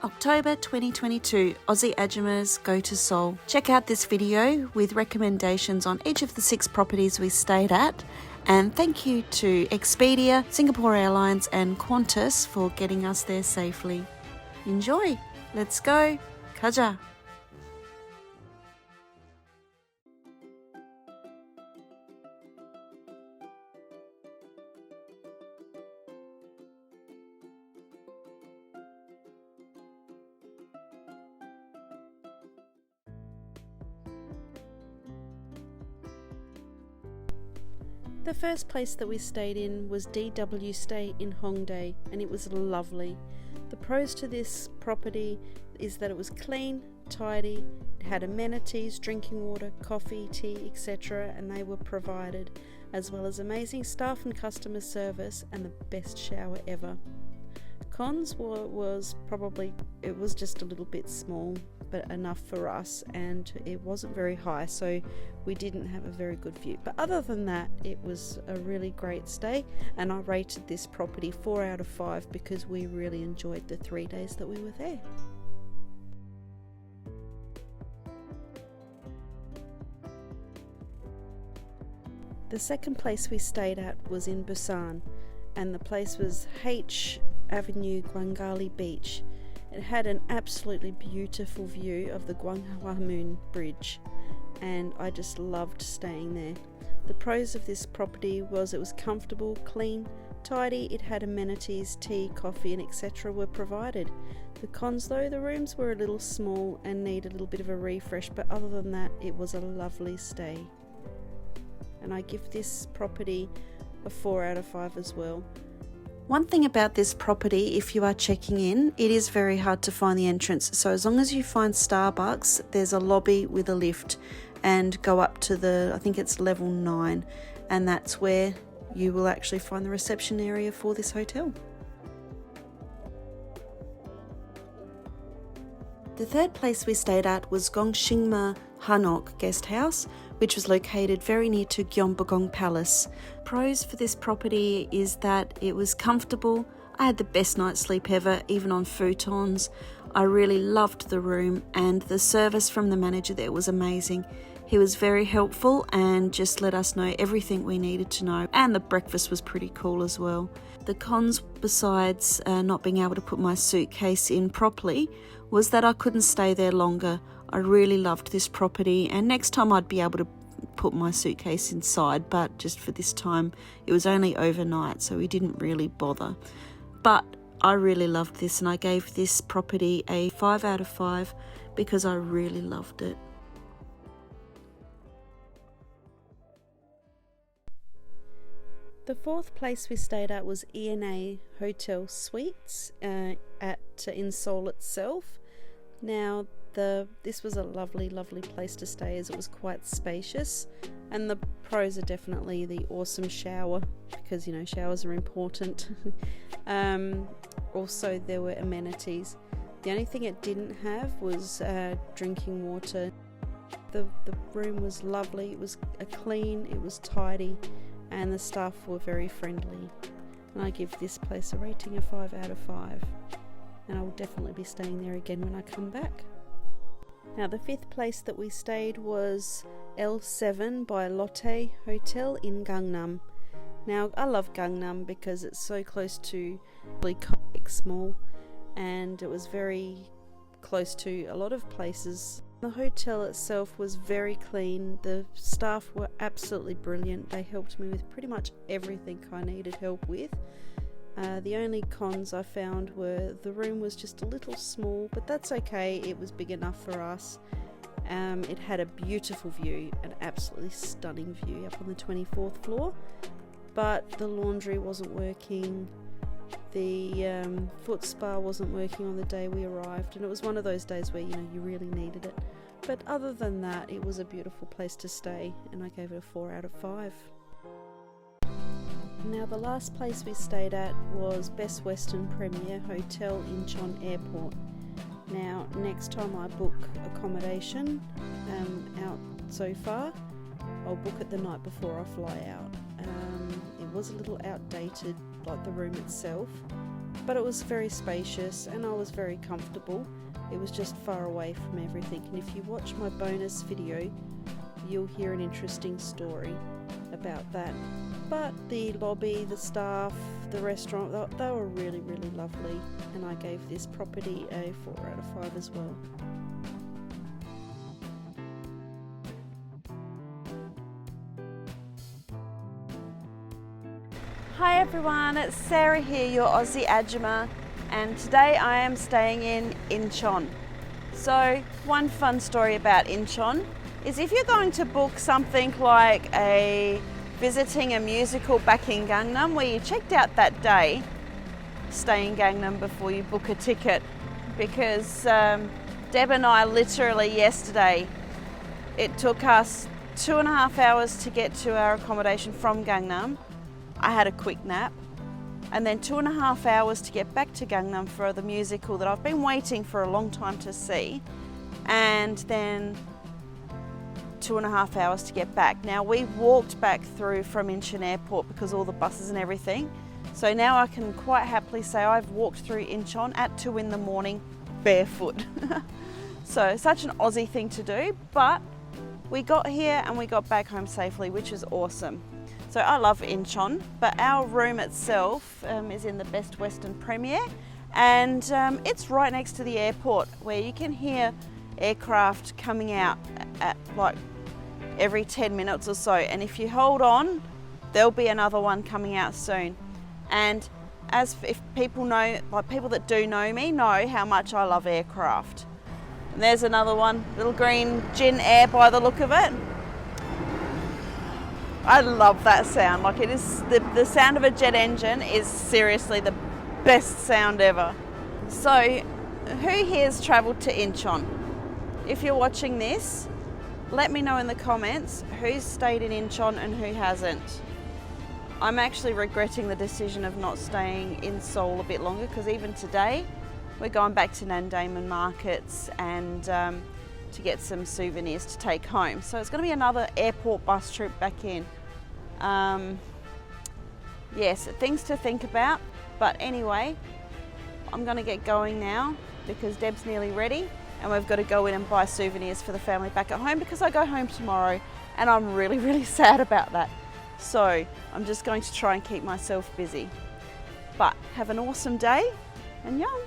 October 2022, Aussie Ajummas go to Seoul. Check out this video with recommendations on each of the 6 properties we stayed at. And thank you to Expedia, Singapore Airlines and Qantas for getting us there safely. Enjoy! Let's go! 가자! The first place that we stayed in was DW Stay in Hongdae, and it was lovely. The pros to this property is that it was clean, tidy, it had amenities, drinking water, coffee, tea, etc., and they were provided, as well as amazing staff and customer service and the best shower ever. Cons was probably, it was just a little bit small, but enough for us, and it wasn't very high, so we didn't have a very good view. But other than that, it was a really great stay, and I rated this property 4 out of 5 because we really enjoyed the 3 days that we were there. The second place we stayed at was in Busan, and the place was H Avenue Gwangali Beach. It had an absolutely beautiful view of the Gwanghwamun Bridge, and I just loved staying there. The pros of this property was it was comfortable, clean, tidy, it had amenities, tea, coffee and etc. were provided. The cons though, the rooms were a little small and need a little bit of a refresh, but other than that it was a lovely stay. And I give this property a 4 out of 5 as well. One thing about this property, if you are checking in, it is very hard to find the entrance. So as long as you find Starbucks, there's a lobby with a lift and go up to I think it's level 9, and that's where you will actually find the reception area for this hotel. The third place we stayed at was Gongshingma Hanok Guest House, which was located very near to Gyeongbokgung Palace. Pros for this property is that it was comfortable. I had the best night's sleep ever, even on futons. I really loved the room, and the service from the manager there was amazing. He was very helpful and just let us know everything we needed to know, and the breakfast was pretty cool as well. The cons, besides not being able to put my suitcase in properly, was that I couldn't stay there longer. I really loved this property, and next time I'd be able to put my suitcase inside, but just for this time it was only overnight, so we didn't really bother. But I really loved this, and I gave this property a 5 out of 5 because I really loved it. The fourth place we stayed at was Ena Hotel Suites in Seoul itself. Now this was a lovely place to stay, as it was quite spacious, and the pros are definitely the awesome shower, because you know showers are important. Also there were amenities. The only thing it didn't have was drinking water. The room was lovely, it was clean, it was tidy, and the staff were very friendly, and I give this place a rating of 5 out of 5, and I will definitely be staying there again when I come back. Now the fifth place that we stayed was L7 by Lotte Hotel in Gangnam. Now I love Gangnam because it's so close to Hanok Mall, and it was very close to a lot of places. The hotel itself was very clean, the staff were absolutely brilliant, they helped me with pretty much everything I needed help with. The only cons I found were the room was just a little small, but that's okay, it was big enough for us. It had a beautiful view, an absolutely stunning view up on the 24th floor, but the laundry wasn't working, the foot spa wasn't working on the day we arrived, and it was one of those days where you really needed it. But other than that, it was a beautiful place to stay, and I gave it a 4 out of 5. Now the last place we stayed at was Best Western Premier Hotel in Chon Airport. Now next time I book accommodation out so far, I'll book it the night before I fly out. It was a little outdated, like the room itself, but it was very spacious and I was very comfortable. It was just far away from everything, and if you watch my bonus video you'll hear an interesting story about that. But the lobby, the staff, the restaurant, they were really, really lovely, and I gave this property a 4 out of 5 as well. Hi everyone, it's Sarah here, your Aussie Ajumma, and today I am staying in Incheon. So one fun story about Incheon is if you're going to book something like visiting a musical back in Gangnam, where you checked out that day, stay in Gangnam before you book a ticket, because Deb and I literally yesterday, it took us 2.5 hours to get to our accommodation from Gangnam. I had a quick nap, and then 2.5 hours to get back to Gangnam for the musical that I've been waiting for a long time to see, and then 2.5 hours to get back. Now we walked back through from Incheon Airport because all the buses and everything. So now I can quite happily say I've walked through Incheon at 2 in the morning barefoot. So such an Aussie thing to do, but we got here and we got back home safely, which is awesome. So I love Incheon, but our room itself is in the Best Western Premier, and it's right next to the airport, where you can hear aircraft coming out at like every 10 minutes or so, and if you hold on there'll be another one coming out soon. And if people know, like people that do know me know how much I love aircraft. And there's another one, little green Jin Air by the look of it. I love that sound. Like, it is the sound of a jet engine is seriously the best sound ever. So who here's travelled to Incheon? If you're watching this, let me know in the comments who's stayed in Incheon and who hasn't. I'm actually regretting the decision of not staying in Seoul a bit longer, because even today we're going back to Nandaemun markets and to get some souvenirs to take home. So it's going to be another airport bus trip back in. Yes, things to think about, but anyway, I'm going to get going now because Deb's nearly ready, and we've got to go in and buy souvenirs for the family back at home, because I go home tomorrow and I'm really, really sad about that. So I'm just going to try and keep myself busy. But have an awesome day, and yum!